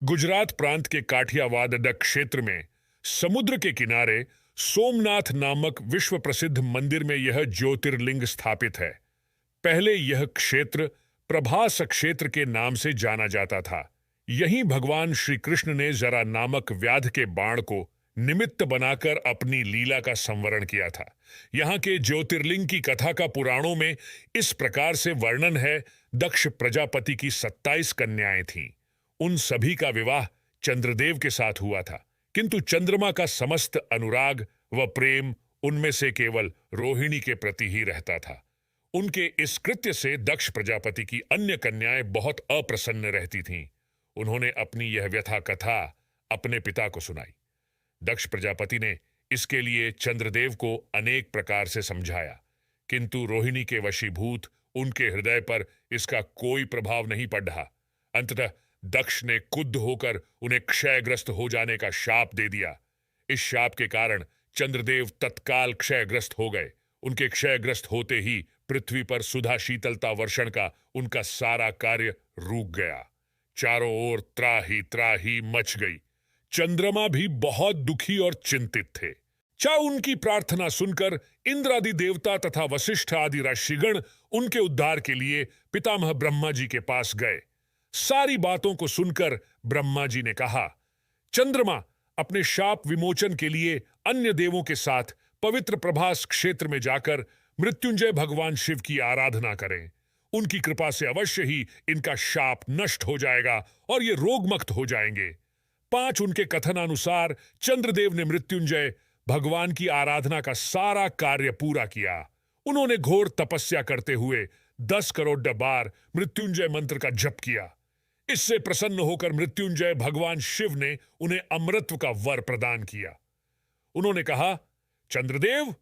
गुजरात प्रांत के काठियावाड़ क्षेत्र में समुद्र के किनारे सोमनाथ नामक विश्व प्रसिद्ध मंदिर में यह ज्योतिर्लिंग स्थापित है। पहले यह क्षेत्र प्रभास क्षेत्र के नाम से जाना जाता था। यहीं भगवान श्री कृष्ण ने जरा नामक व्याध के बाण को निमित्त बनाकर अपनी लीला का संवरण किया था। यहाँ के ज्योतिर्लिंग की कथा का पुराणों में इस प्रकार से वर्णन है। दक्ष प्रजापति की 27 कन्याएं थीं। उन सभी का विवाह चंद्रदेव के साथ हुआ था, किंतु चंद्रमा का समस्त अनुराग व प्रेम उनमें से केवल रोहिणी के प्रति ही रहता था। उनके इस कृत्य से दक्ष प्रजापति की अन्य कन्याएं बहुत अप्रसन्न रहती थीं। उन्होंने अपनी यह व्यथा कथा अपने पिता को सुनाई। दक्ष प्रजापति ने इसके लिए चंद्रदेव को अनेक प्रकार से समझाया, किंतु रोहिणी के वशीभूत उनके हृदय पर इसका कोई प्रभाव नहीं पड़ा। अंततः दक्ष ने क्रुद्ध होकर उन्हें क्षयग्रस्त हो जाने का शाप दे दिया। इस शाप के कारण चंद्रदेव तत्काल क्षयग्रस्त हो गए। उनके क्षयग्रस्त होते ही पृथ्वी पर सुधा शीतलता वर्षण का उनका सारा कार्य रुक गया। चारों ओर त्राही मच गई। चंद्रमा भी बहुत दुखी और चिंतित थे। उनकी प्रार्थना सुनकर इंद्र आदि देवता तथा वशिष्ठ आदि ऋषिगण उनके उद्धार के लिए पितामह ब्रह्मा जी के पास गए। सारी बातों को सुनकर ब्रह्मा जी ने कहा, चंद्रमा अपने शाप विमोचन के लिए अन्य देवों के साथ पवित्र प्रभास क्षेत्र में जाकर मृत्युंजय भगवान शिव की आराधना करें। उनकी कृपा से अवश्य ही इनका शाप नष्ट हो जाएगा और ये रोगमुक्त हो जाएंगे। 5 उनके कथनानुसार चंद्रदेव ने मृत्युंजय भगवान की आराधना का सारा कार्य पूरा किया। उन्होंने घोर तपस्या करते हुए 10 करोड़ बार मृत्युंजय मंत्र का जप किया। इससे प्रसन्न होकर मृत्युंजय भगवान शिव ने उन्हें अमृतत्व का वर प्रदान किया। उन्होंने कहा, चंद्रदेव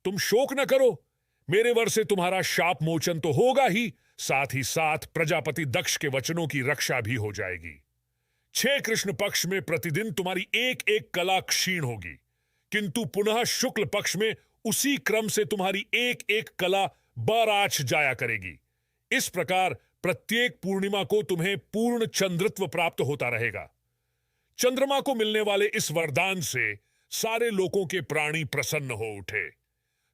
तुम शोक न करो, मेरे वर से तुम्हारा शाप मोचन तो होगा ही, साथ ही साथ प्रजापति दक्ष के वचनों की रक्षा भी हो जाएगी। 6 कृष्ण पक्ष में प्रतिदिन तुम्हारी एक एक कला क्षीण होगी, किंतु पुनः शुक्ल पक्ष में उसी क्रम से तुम्हारी एक एक कला बराछ जाया करेगी। इस प्रकार प्रत्येक पूर्णिमा को तुम्हें पूर्ण चंद्रत्व प्राप्त होता रहेगा। चंद्रमा को मिलने वाले इस वरदान से सारे लोगों के प्राणी प्रसन्न हो उठे।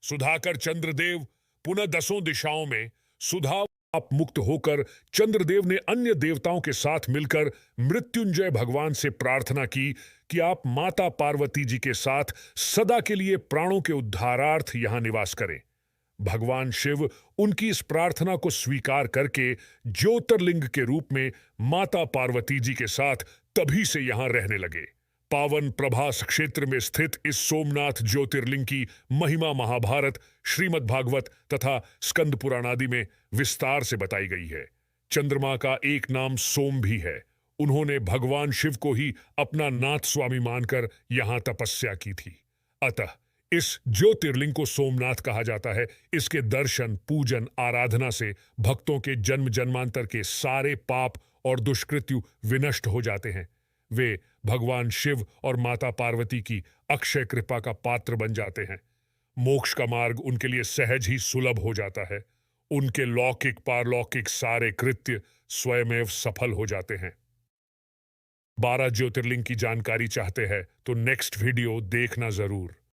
सुधाकर चंद्रदेव पुनः 10 दिशाओं में सुधा आप मुक्त होकर चंद्रदेव ने अन्य देवताओं के साथ मिलकर मृत्युंजय भगवान से प्रार्थना की कि आप माता पार्वती जी के साथ सदा के लिए प्राणों के उद्धारार्थ यहां निवास करें। भगवान शिव उनकी इस प्रार्थना को स्वीकार करके ज्योतिर्लिंग के रूप में माता पार्वती जी के साथ तभी से यहां रहने लगे। पावन प्रभास क्षेत्र में स्थित इस सोमनाथ ज्योतिर्लिंग की महिमा महाभारत, श्रीमद् भागवत तथा स्कंद पुराण आदि में विस्तार से बताई गई है। चंद्रमा का एक नाम सोम भी है। उन्होंने भगवान शिव को ही अपना नाथ स्वामी मानकर यहां तपस्या की थी। अतः इस ज्योतिर्लिंग को सोमनाथ कहा जाता है। इसके दर्शन, पूजन, आराधना से भक्तों के जन्म जन्मांतर के सारे पाप और दुष्कृत्यु विनष्ट हो जाते हैं। वे भगवान शिव और माता पार्वती की अक्षय कृपा का पात्र बन जाते हैं। मोक्ष का मार्ग उनके लिए सहज ही सुलभ हो जाता है। उनके लौकिक पारलौकिक सारे कृत्य स्वयमेव सफल हो जाते हैं। 12 ज्योतिर्लिंग की जानकारी चाहते हैं तो नेक्स्ट वीडियो देखना जरूर।